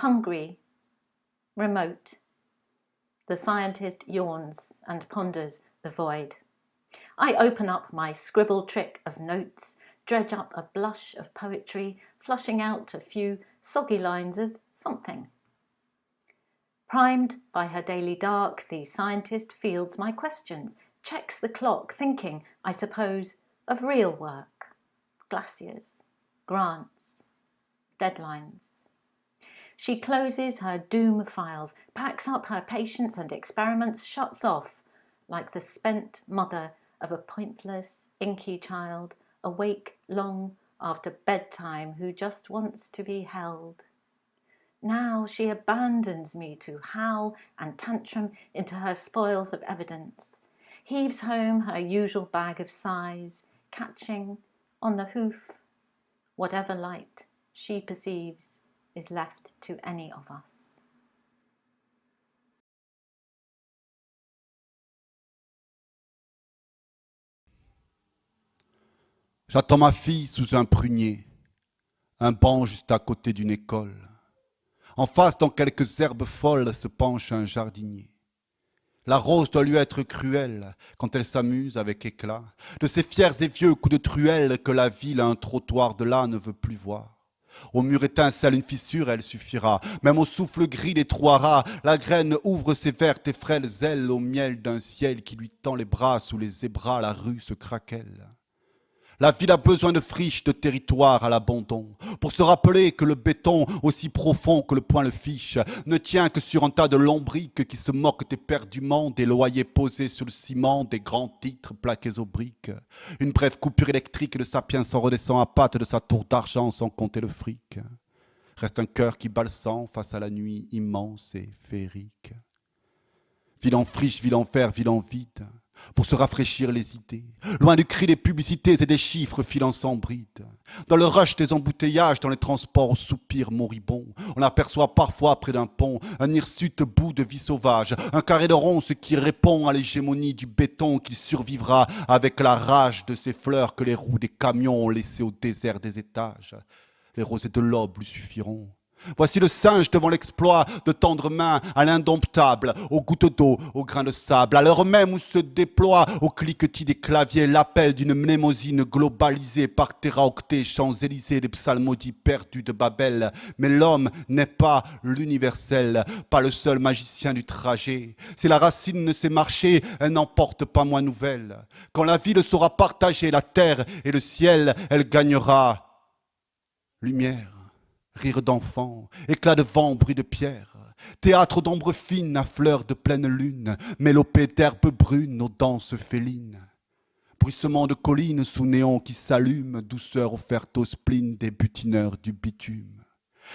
Hungry, remote. The scientist yawns and ponders the void. I open up my scribble trick of notes, dredge up a blush of poetry, flushing out a few soggy lines of something. Primed by her daily dark, the scientist fields my questions, checks the clock, thinking, I suppose, of real work. Glaciers, grants, deadlines. She closes her doom files, packs up her patients and experiments, shuts off, like the spent mother of a pointless, inky child, awake long after bedtime who just wants to be held. Now she abandons me to howl and tantrum into her spoils of evidence, heaves home her usual bag of sighs, catching on the hoof whatever light she perceives is left to any of us. J'attends ma fille sous un prunier, un banc juste à côté d'une école. En face, dans quelques herbes folles, se penche un jardinier. La rose doit lui être cruelle quand elle s'amuse avec éclat de ces fiers et vieux coups de truelle que la ville à un trottoir de là ne veut plus voir. Au mur étincelle une fissure, elle suffira. Même au souffle gris des trous à rats, la graine ouvre ses vertes et frêles ailes au miel d'un ciel qui lui tend les bras sous les zébras, la rue se craquelle. La ville a besoin de friches, de territoires à l'abandon, pour se rappeler que le béton, aussi profond que le poing le fiche, ne tient que sur un tas de lombriques qui se moquent éperdument des loyers posés sur le ciment, des grands titres plaqués aux briques. Une brève coupure électrique de Sapiens en redescend à pattes de sa tour d'argent sans compter le fric. Reste un cœur qui bat le sang face à la nuit immense et féerique. Ville en friche, ville en fer, ville en vide, pour se rafraîchir les idées, loin du cri des publicités et des chiffres filant sans bride. Dans le rush des embouteillages, dans les transports au soupir moribond, on aperçoit parfois près d'un pont un hirsute bout de vie sauvage, un carré de ronce qui répond à l'hégémonie du béton qu'il survivra avec la rage de ces fleurs que les roues des camions ont laissées au désert des étages. Les rosées de l'aube lui suffiront. Voici le singe devant l'exploit de tendre main à l'indomptable, aux gouttes d'eau, aux grains de sable, à l'heure même où se déploie au cliquetis des claviers l'appel d'une mnémosine globalisée par téraoctets, Champs-Élysées, des psalmodies perdus de Babel. Mais l'homme n'est pas l'universel, pas le seul magicien du trajet. Si la racine ne sait marcher, elle n'emporte pas moins nouvelle. Quand la ville saura partager la terre et le ciel, elle gagnera lumière. Rire d'enfants, éclat de vent, bruit de pierre, théâtre d'ombre fine à fleurs de pleine lune, mélopée d'herbes brunes aux danses félines. Bruissement de collines sous néon qui s'allument, douceur offerte au spleen des butineurs du bitume.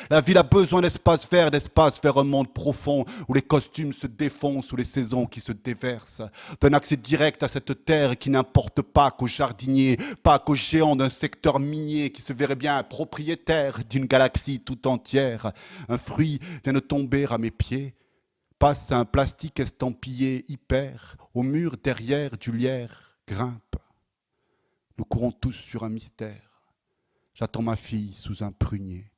La ville a besoin d'espace vers un monde profond où les costumes se défoncent, où les saisons qui se déversent. D'un accès direct à cette terre qui n'importe pas qu'aux jardiniers, pas qu'aux géants d'un secteur minier qui se verrait bien propriétaire d'une galaxie tout entière. Un fruit vient de tomber à mes pieds, passe un plastique estampillé hyper, au mur derrière du lierre grimpe. Nous courons tous sur un mystère. J'attends ma fille sous un prunier.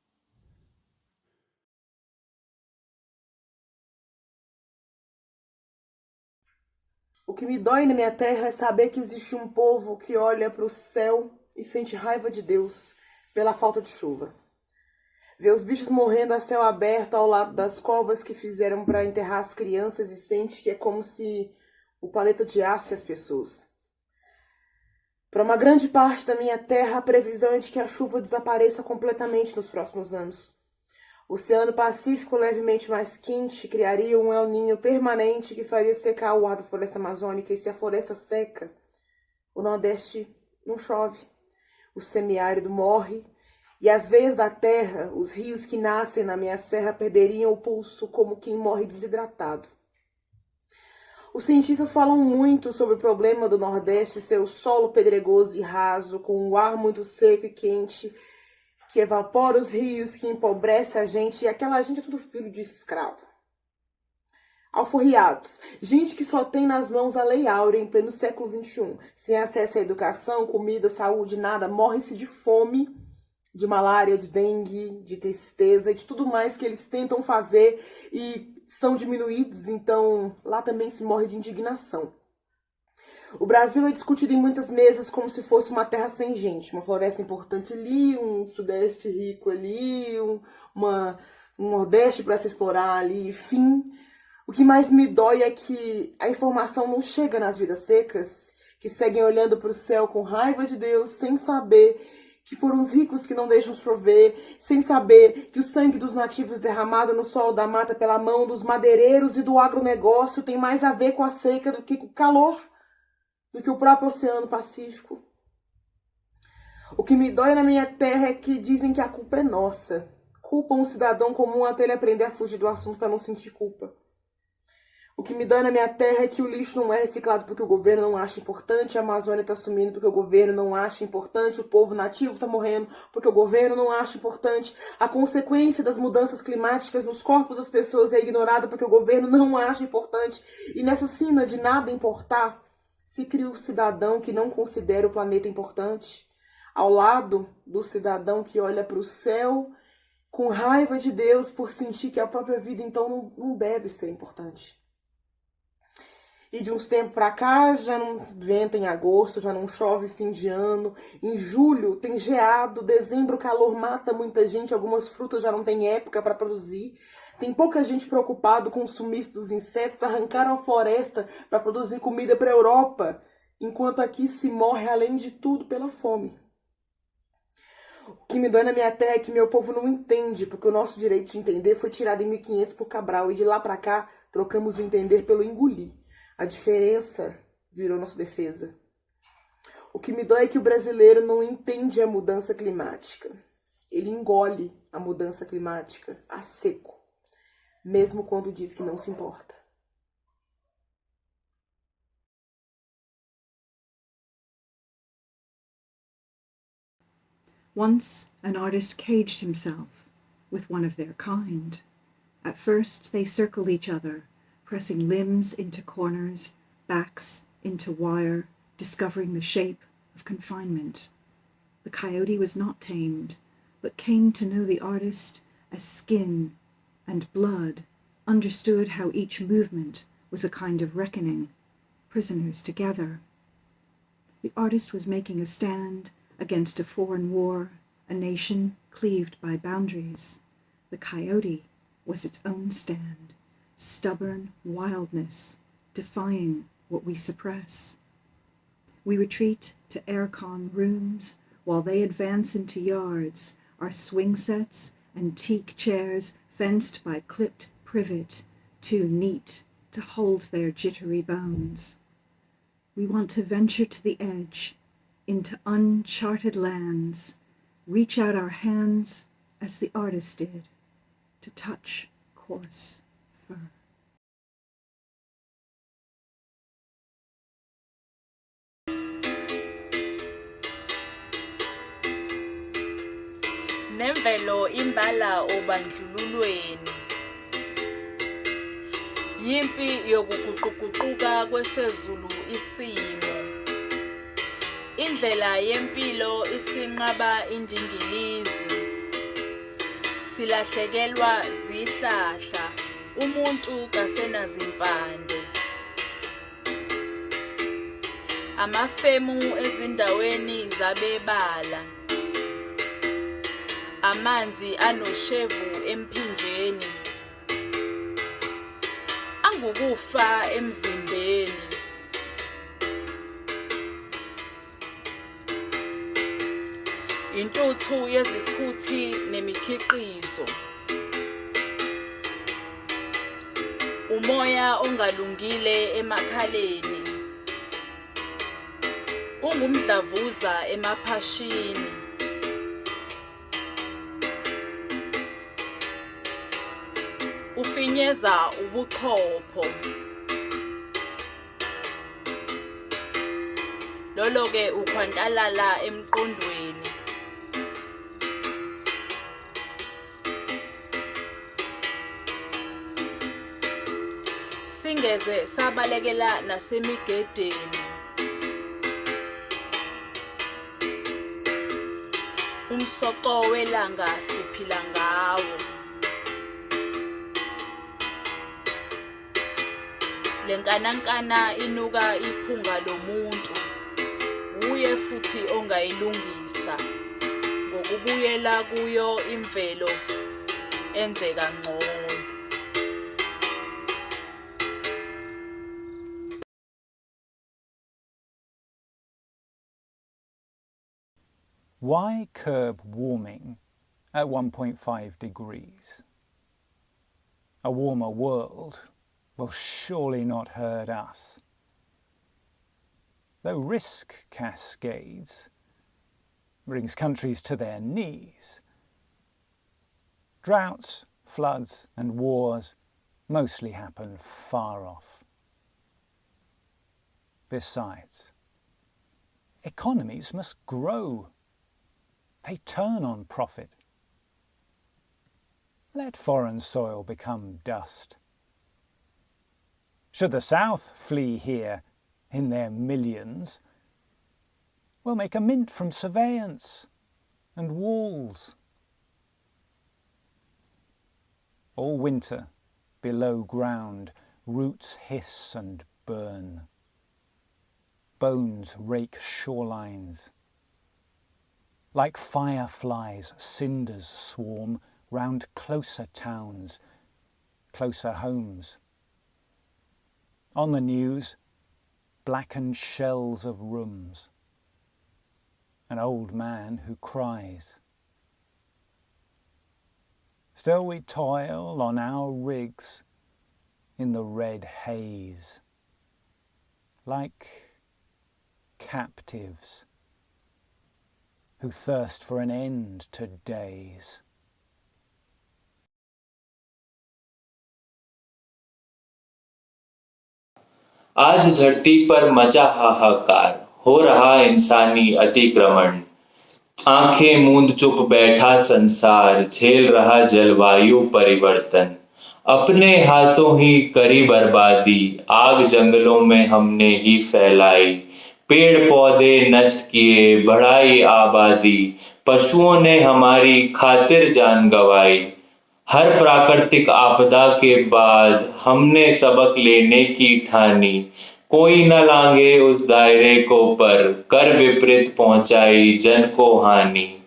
O que me dói na minha terra é saber que existe um povo que olha para o céu e sente raiva de Deus pela falta de chuva. Vê os bichos morrendo a céu aberto ao lado das covas que fizeram para enterrar as crianças e sente que é como se o planeta odiasse as pessoas. Para uma grande parte da minha terra, a previsão é de que a chuva desapareça completamente nos próximos anos. O Oceano Pacífico, levemente mais quente, criaria um El Niño permanente que faria secar o ar da floresta amazônica. E se a floresta seca, o Nordeste não chove. O semiárido morre. E as veias da terra, os rios que nascem na minha serra, perderiam o pulso como quem morre desidratado. Os cientistas falam muito sobre o problema do Nordeste ser o solo pedregoso e raso, com um ar muito seco e quente, que evapora os rios, que empobrece a gente, e aquela gente é tudo filho de escravo. Alforriados, gente que só tem nas mãos a Lei Áurea em pleno século XXI, sem acesso à educação, comida, saúde, nada, morre-se de fome de malária, de dengue, de tristeza e de tudo mais que eles tentam fazer e são diminuídos, então lá também se morre de indignação. O Brasil é discutido em muitas mesas como se fosse uma terra sem gente, uma floresta importante ali, um sudeste rico ali, um nordeste para se explorar ali, enfim. O que mais me dói é que a informação não chega nas vidas secas, que seguem olhando para o céu com raiva de Deus, sem saber que foram os ricos que não deixam chover, sem saber que o sangue dos nativos derramado no solo da mata pela mão dos madeireiros e do agronegócio tem mais a ver com a seca do que com o calor, do que o próprio Oceano Pacífico. O que me dói na minha terra é que dizem que a culpa é nossa. Culpam um cidadão comum até ele aprender a fugir do assunto para não sentir culpa. O que me dói na minha terra é que o lixo não é reciclado porque o governo não acha importante, a Amazônia está sumindo porque o governo não acha importante, o povo nativo está morrendo porque o governo não acha importante, a consequência das mudanças climáticas nos corpos das pessoas é ignorada porque o governo não acha importante. E nessa sina de nada importar, se cria o cidadão que não considera o planeta importante, ao lado do cidadão que olha para o céu com raiva de Deus por sentir que a própria vida então não deve ser importante. E de uns tempos para cá já não venta em agosto, já não chove fim de ano. Em julho tem geado, dezembro o calor mata muita gente, algumas frutas já não tem época para produzir. Tem pouca gente preocupada com o sumiço dos insetos, arrancaram a floresta para produzir comida para a Europa, enquanto aqui se morre além de tudo pela fome. O que me dói na minha terra é que meu povo não entende, porque o nosso direito de entender foi tirado em 1500 por Cabral e de lá para cá trocamos o entender pelo engolir. A diferença virou nossa defesa. O que me dói é que o brasileiro não entende a mudança climática. Ele engole a mudança climática a seco, mesmo quando diz que não se importa. Once an artist caged himself with one of their kind. At first they circled each other, pressing limbs into corners, backs into wire, discovering the shape of confinement. The coyote was not tamed, but came to know the artist as skin and blood, understood how each movement was a kind of reckoning, prisoners together. The artist was making a stand against a foreign war, a nation cleaved by boundaries. The coyote was its own stand, stubborn wildness, defying what we suppress. We retreat to aircon rooms while they advance into yards, our swing sets and teak chairs fenced by clipped privet, too neat to hold their jittery bones. We want to venture to the edge, into uncharted lands, reach out our hands as the artist did, to touch coarse fur. Nemvelo imbala obandlululweni. Yimpi yokuguquguquka kwesezulu isimo. Indlela yempilo isinqaba indingilizi. Silahlekelwa zihlahla, umuntu kasenazimpande. Amafemu ezindaweni zabebala. Amanzi anoshevu emphinjeni. Angukufa emzimbeni. Intuthu yezithuthi nemikhiqizo. Umoya ongalungile emakhaleni. Ungumdlavuza emaphashini. Ufinyeza ubuchopho. Lolo-ke ukhwantalala emqondweni. Singeze sabalekela nasemigedeni. umsoco welanga siphila ngawo. Lenkanankana inuka iphunga lomuntu, uye futhi ongayilungisa ngokubuyela kuyo imvelo enze kangcono. Why curb warming at 1.5 degrees? A warmer world will surely not hurt us. Though risk cascades brings countries to their knees, droughts, floods and wars mostly happen far off. Besides, economies must grow. They turn on profit. Let foreign soil become dust. Should the South flee here in their millions, we'll make a mint from surveillance and walls. All winter, below ground, roots hiss and burn. Bones rake shorelines. Like fireflies, cinders swarm round closer towns, closer homes. On the news, blackened shells of rooms. An old man who cries. Still we toil on our rigs in the red haze, like captives who thirst for an end to days. आज धरती पर मचा हाहाकार, हो रहा इंसानी अतिक्रमण। आंखें मूंद चुप बैठा संसार, झेल रहा जलवायु परिवर्तन। अपने हाथों ही करी बर्बादी, आग जंगलों में हमने ही फैलाई। पेड़ पौधे नष्ट किए, बढ़ाई आबादी, पशुओं ने हमारी खातिर जान गंवाई। हर प्राकृतिक आपदा के बाद हमने सबक लेने की ठानी। कोई न लांघे उस दायरे को पर, कर विपरीत पहुंचाई जन को हानि।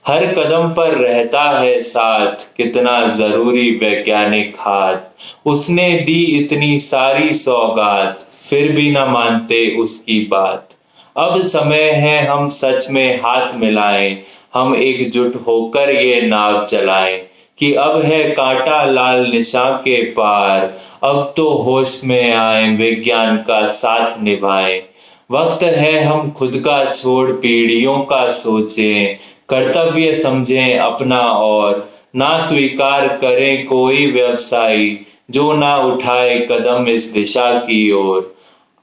हर कदम पर रहता है साथ, कितना जरूरी वैज्ञानिक हाथ। उसने दी इतनी सारी सौगात, फिर भी न मानते उसकी बात। अब समय है हम सच में हाथ मिलाएं, हम एकजुट होकर ये नाव चलाएं। कि अब है कांटा लाल निशान के पार, अब तो होश में आए, विज्ञान का साथ निभाएं। वक्त है हम खुद का छोड़ पीढ़ियों का सोचें, कर्तव्य समझें अपना और ना स्वीकार करें कोई व्यवसायी जो ना उठाए कदम इस दिशा की ओर।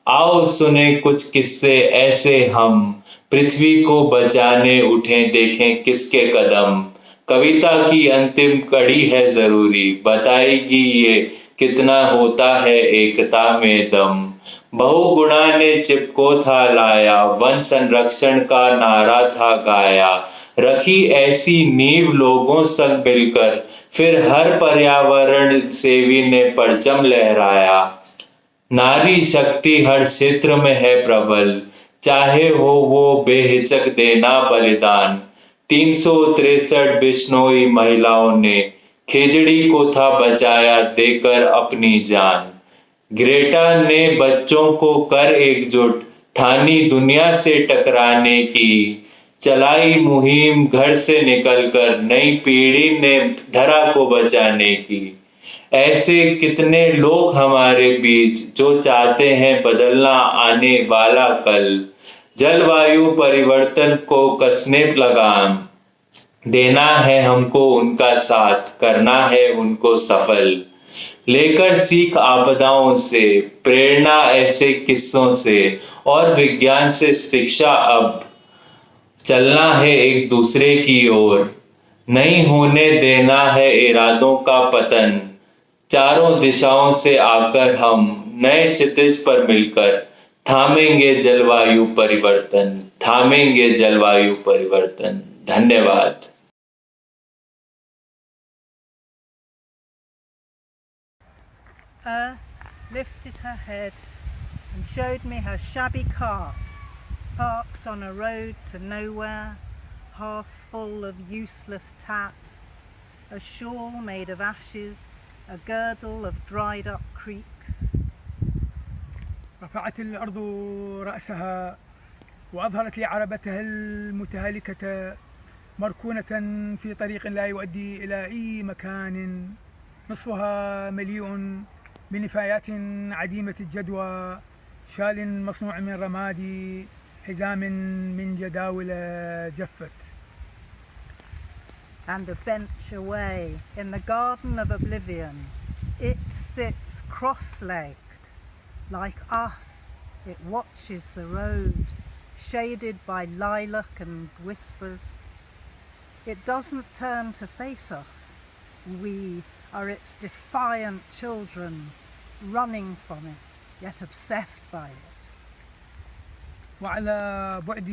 आओ सुने कुछ किस्से ऐसे हम, पृथ्वी को बचाने उठें देखें किसके कदम। कविता की अंतिम कड़ी है जरूरी, बताएगी ये कितना होता है एकता में दम। बहुगुणा ने चिपको था लाया, वन संरक्षण का नारा था गाया। रखी ऐसी नींव लोगों संग मिलकर, फिर हर पर्यावरण सेवी ने परचम लहराया। नारी शक्ति हर क्षेत्र में है प्रबल, चाहे हो वो बेहिचक देना बलिदान। 363 बिश्नोई महिलाओं ने खिचड़ी को था बचाया देकर अपनी जान। ग्रेटा ने बच्चों को कर एकजुट, ठानी दुनिया से टकराने की। चलाई मुहिम घर से निकलकर, नई पीढ़ी ने धरा को बचाने की। ऐसे कितने लोग हमारे बीच जो चाहते हैं बदलना आने वाला कल। जलवायु परिवर्तन को कसने लगाम, देना है हमको उनका साथ, करना है उनको सफल। लेकर सीख आपदाओं से, प्रेरणा ऐसे किस्सों से और विज्ञान से शिक्षा, अब चलना है एक दूसरे की ओर। नहीं होने देना है इरादों का पतन। चारों दिशाओं से आकर हम नए क्षितिज पर मिलकर थामेंगे जलवायु परिवर्तन, थामेंगे जलवायु परिवर्तन। धन्यवाद। Earth lifted her head and showed me her shabby cart, parked on a road to nowhere, half full of useless tat, a shawl made of ashes, a girdle of dried up creeks. رفعت الأرض رأسها وأظهرت لي عربتها المتهالكة مركونة في طريق لا يؤدي إلى أي مكان، نصفها مليء بنفايات عديمة الجدوى، شال مصنوع من رماد، حزام من جداول جفت. And a bench away in the garden of oblivion, it sits cross-legged. Like us, it watches the road, shaded by lilac and whispers. It doesn't turn to face us. We are its defiant children, running from it, yet obsessed by it. وعلى بعد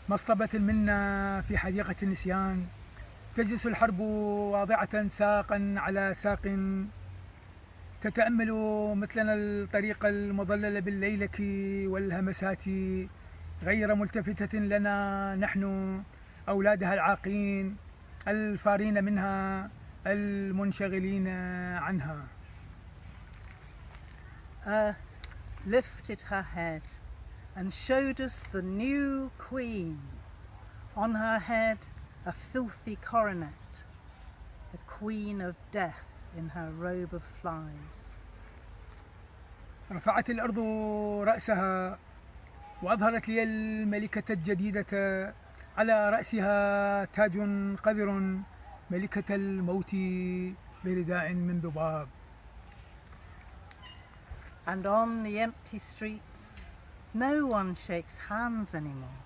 مصطبة منا في حديقة النسيان تجلس الحرب واضعة ساقا على ساق، تتأمل مثلنا الطريق المظلل بالليلك والهمسات، غير ملتفتة لنا نحن أولادها العاقين الفارين منها المنشغلين عنها. Earth lifted her head and showed us the new queen. On her head a filthy coronet, the queen of death in her robe of flies. رفعت الأرض رأسها وأظهرت لي الملكة الجديدة، على رأسها تاج قذر، ملكة الموت برداء من ذباب. And on the empty streets no one shakes hands anymore,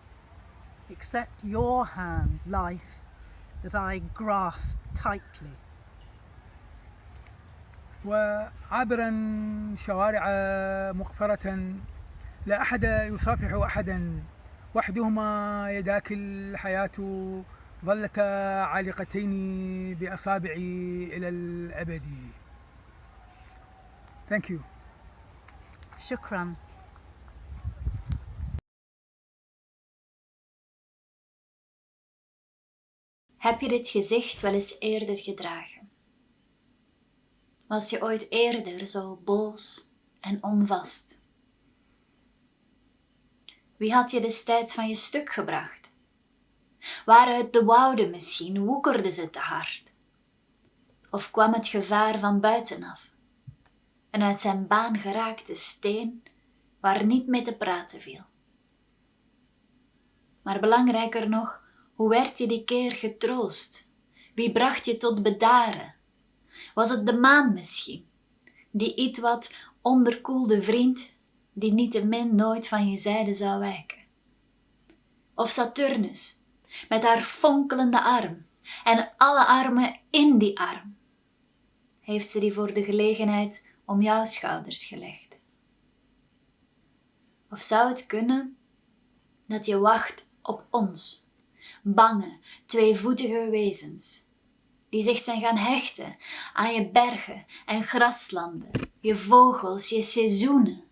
except your hand, life, that I grasp tightly. وعابرا شوارع مقفرة لا أحد يصافح أحدا، وحدهما يداك الحياة ظلتا عالقتين بأصابعي إلى الأبد. Thank you. Shukran. Heb je dit gezicht wel eens eerder gedragen? Was je ooit eerder zo boos en onvast? Wie had je destijds van je stuk gebracht? Waren het de wouden misschien, woekerden ze te hard? Of kwam het gevaar van buitenaf? Een uit zijn baan geraakte steen waar niet mee te praten viel. Maar belangrijker nog, hoe werd je die keer getroost? Wie bracht je tot bedaren? Was het de maan misschien? Die ietwat onderkoelde vriend, die niettemin nooit van je zijde zou wijken? Of Saturnus, met haar fonkelende arm, en alle armen in die arm? Heeft ze die voor de gelegenheid om jouw schouders gelegd? Of zou het kunnen dat je wacht op ons, bange, tweevoetige wezens, die zich zijn gaan hechten aan je bergen en graslanden, je vogels, je seizoenen?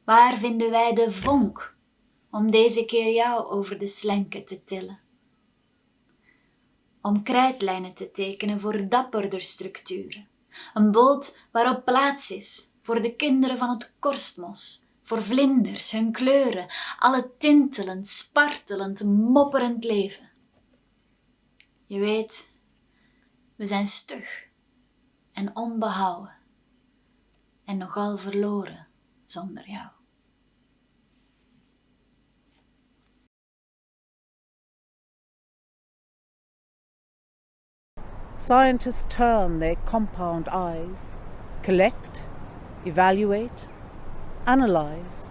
Waar vinden wij de vonk om deze keer jou over de slenken te tillen? Om krijtlijnen te tekenen voor dapperder structuren, een boot waarop plaats is voor de kinderen van het korstmos, voor vlinders, hun kleuren, alle tintelend, spartelend, mopperend leven. Je weet, we zijn stug en onbehouden en nogal verloren zonder jou. Scientists turn their compound eyes, collect, evaluate, analyze,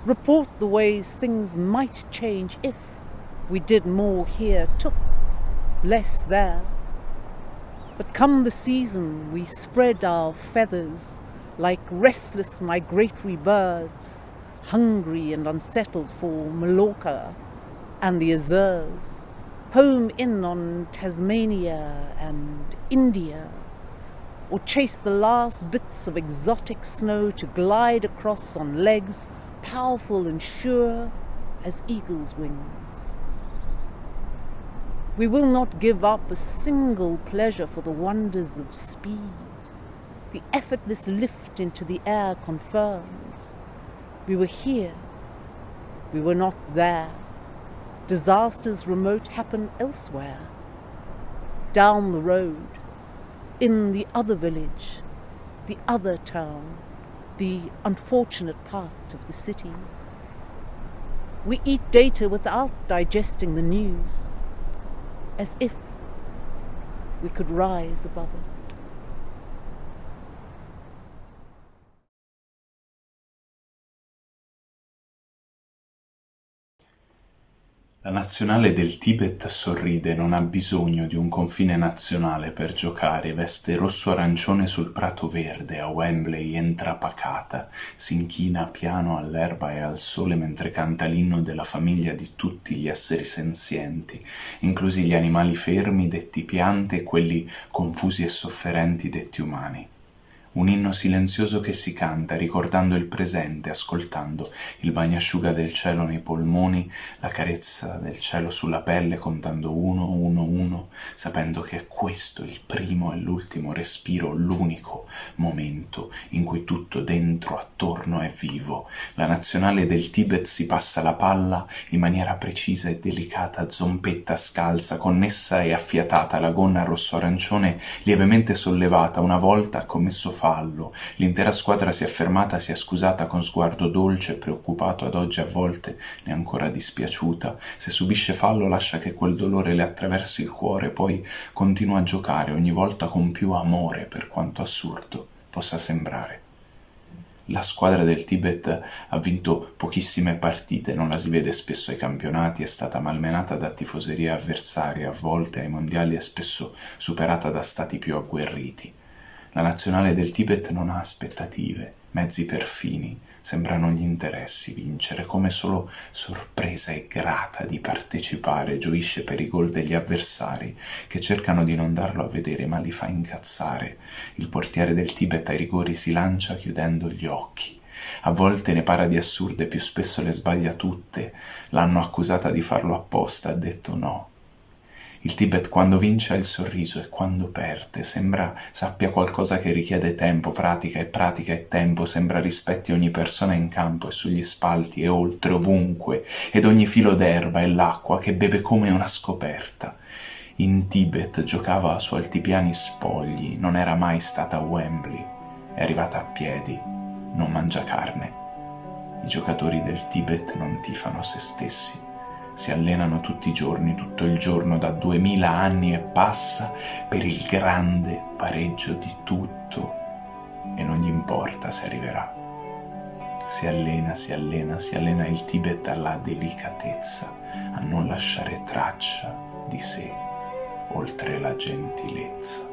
report the ways things might change if we did more here, took less there. But come the season, we spread our feathers like restless migratory birds, hungry and unsettled for Mallorca, and the Azores, home in on Tasmania and India, or chase the last bits of exotic snow to glide across on legs powerful and sure as eagle's wings. We will not give up a single pleasure for the wonders of speed. The effortless lift into the air confirms. We were here. We were not there. Disasters remote happen elsewhere. Down the road, in the other village, the other town, the unfortunate part of the city. We eat data without digesting the news, as if we could rise above it. La nazionale del Tibet sorride, non ha bisogno di un confine nazionale per giocare, veste rosso-arancione sul prato verde, a Wembley entra pacata, si inchina piano all'erba e al sole mentre canta l'inno della famiglia di tutti gli esseri senzienti, inclusi gli animali fermi detti piante e quelli confusi e sofferenti detti umani. Un inno silenzioso che si canta, ricordando il presente, ascoltando il bagnasciuga del cielo nei polmoni, la carezza del cielo sulla pelle, contando 1, 1, 1, sapendo che è questo il primo e l'ultimo respiro, l'unico momento in cui tutto dentro, attorno è vivo. La nazionale del Tibet si passa la palla in maniera precisa e delicata, zompetta, scalza, connessa e affiatata, la gonna rosso-arancione lievemente sollevata, una volta ha commesso fallo. L'intera squadra si è fermata, si è scusata con sguardo dolce e preoccupato, ad oggi a volte ne è ancora dispiaciuta. Se subisce fallo lascia che quel dolore le attraversi il cuore, poi continua a giocare, ogni volta con più amore, per quanto assurdo possa sembrare. La squadra del Tibet ha vinto pochissime partite, non la si vede spesso ai campionati, è stata malmenata da tifoserie avversarie, a volte ai mondiali è spesso superata da stati più agguerriti. La nazionale del Tibet non ha aspettative, mezzi perfini, sembrano gli interessi vincere, come solo sorpresa e grata di partecipare, gioisce per i gol degli avversari, che cercano di non darlo a vedere ma li fa incazzare. Il portiere del Tibet ai rigori si lancia chiudendo gli occhi. A volte ne para di assurde, più spesso le sbaglia tutte. L'hanno accusata di farlo apposta, ha detto no. Il Tibet quando vince ha il sorriso e quando perde sembra sappia qualcosa che richiede tempo, pratica e tempo, sembra rispetti ogni persona in campo e sugli spalti e oltre, ovunque, ed ogni filo d'erba e l'acqua che beve come una scoperta. In Tibet giocava su altipiani spogli, non era mai stata a Wembley, è arrivata a piedi, non mangia carne. I giocatori del Tibet non tifano se stessi. Si allenano tutti i giorni, tutto il giorno, da 2000 anni e passa, per il grande pareggio di tutto, e non gli importa se arriverà. Si allena il Tibet alla delicatezza, a non lasciare traccia di sé, oltre la gentilezza.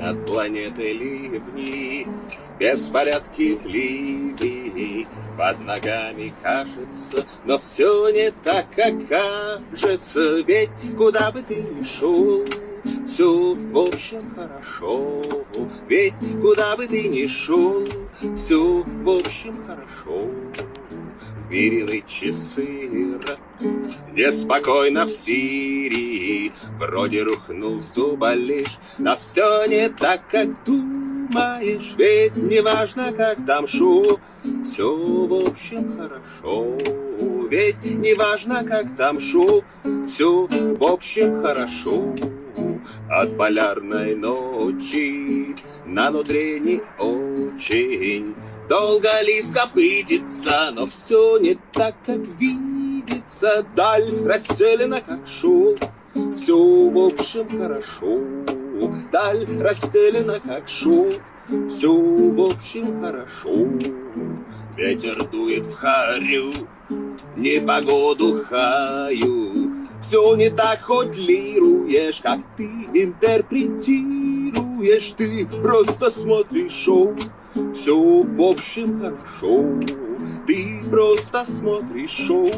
Над планетой ливни, беспорядки в Ливии, под ногами кажется, но все не так, как кажется, ведь куда бы ты ни шел, все в общем хорошо, ведь куда бы ты ни шел, все в общем хорошо. В мире нынче сыро, неспокойно в Сирии, вроде рухнул с дуба лишь, но все не так, как думаешь, ведь не важно, как там шо, все в общем хорошо, ведь не важно, как там шо, все в общем хорошо. От полярной ночи на нутре не очень долго лист копытится, но все не так, как видится, даль расстелена, как шел, все в общем хорошо, даль расстелена, как шел, все в общем хорошо. ветер дует в харю, непогоду хаю. Все не так хоть лируешь, как ты интерпретируешь. Ты просто смотришь шоу, все в общем хорошо. Ты просто смотришь шоу,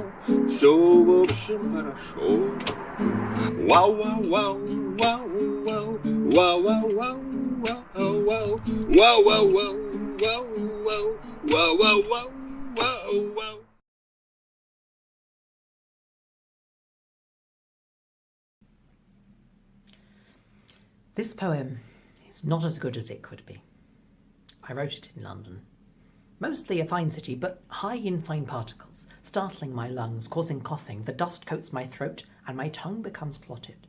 все в общем хорошо. Вау, вау, вау, вау, вау, вау, вау, вау, вау, вау, вау, вау, вау, вау, вау, вау, вау, вау, вау. This poem is not as good as it could be. I wrote it in London. Mostly a fine city, but high in fine particles, startling my lungs, causing coughing. The dust coats my throat, and my tongue becomes clotted.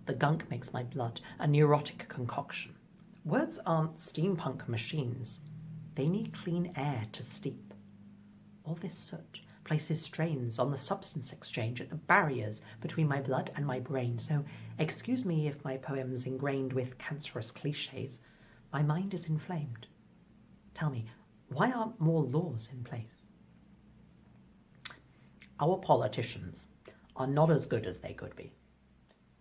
The gunk makes my blood a neurotic concoction. Words aren't steampunk machines. They need clean air to steep. All this soot places strains on the substance exchange at the barriers between my blood and my brain, so excuse me if my poem's ingrained with cancerous cliches. My mind is inflamed. Tell me, why aren't more laws in place? Our politicians are not as good as they could be.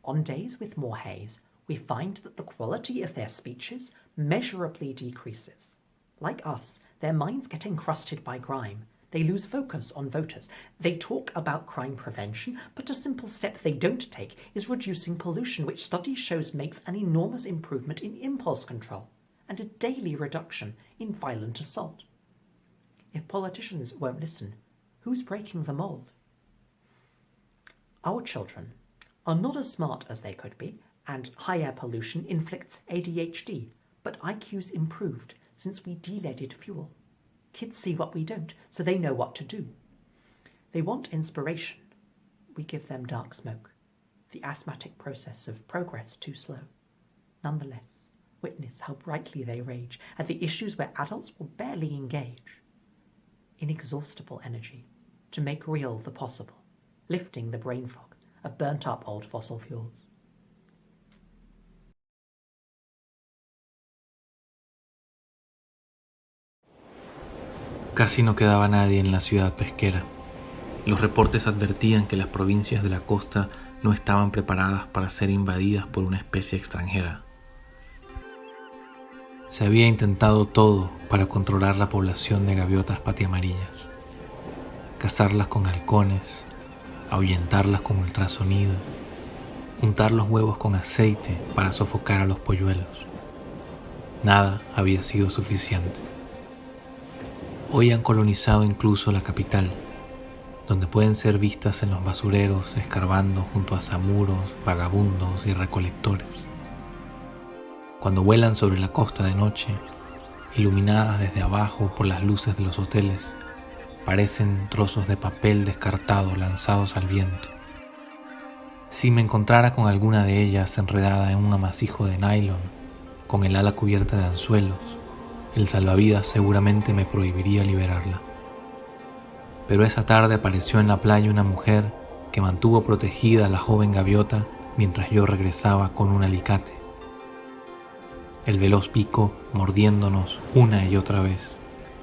On days with more haze, we find that the quality of their speeches measurably decreases. Like us, their minds get encrusted by grime. They lose focus on voters. They talk about crime prevention, but a simple step they don't take is reducing pollution, which study shows makes an enormous improvement in impulse control and a daily reduction in violent assault. If politicians won't listen, who's breaking the mold? Our children are not as smart as they could be, and high air pollution inflicts ADHD, but IQ's improved since we de-leaded fuel. Kids see what we don't, so they know what to do. They want inspiration. We give them dark smoke, the asthmatic process of progress too slow. Nonetheless, witness how brightly they rage at the issues where adults will barely engage. Inexhaustible energy to make real the possible, lifting the brain fog of burnt-up old fossil fuels. Casi no quedaba nadie en la ciudad pesquera. Los reportes advertían que las provincias de la costa no estaban preparadas para ser invadidas por una especie extranjera. Se había intentado todo para controlar la población de gaviotas patiamarillas, cazarlas con halcones, ahuyentarlas con ultrasonido, untar los huevos con aceite para sofocar a los polluelos. Nada había sido suficiente. Hoy han colonizado incluso la capital, donde pueden ser vistas en los basureros escarbando junto a zamuros, vagabundos y recolectores. Cuando vuelan sobre la costa de noche, iluminadas desde abajo por las luces de los hoteles, parecen trozos de papel descartado lanzados al viento. Si me encontrara con alguna de ellas enredada en un amasijo de nylon, con el ala cubierta de anzuelos, el salvavidas seguramente me prohibiría liberarla. Pero esa tarde apareció en la playa una mujer que mantuvo protegida a la joven gaviota mientras yo regresaba con un alicate. El veloz pico mordiéndonos una y otra vez,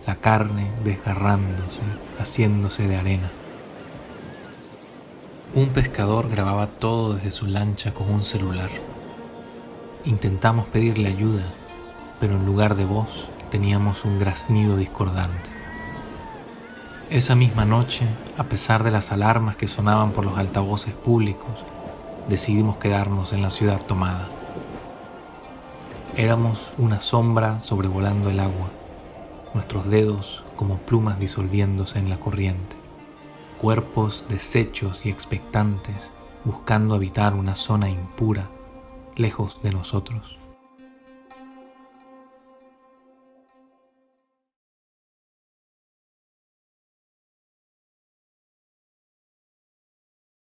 la carne desgarrándose, haciéndose de arena. Un pescador grababa todo desde su lancha con un celular. Intentamos pedirle ayuda, pero en lugar de voz teníamos un graznido discordante. Esa misma noche, a pesar de las alarmas que sonaban por los altavoces públicos, decidimos quedarnos en la ciudad tomada. Éramos una sombra sobrevolando el agua, nuestros dedos como plumas disolviéndose en la corriente, cuerpos deshechos y expectantes buscando habitar una zona impura, lejos de nosotros.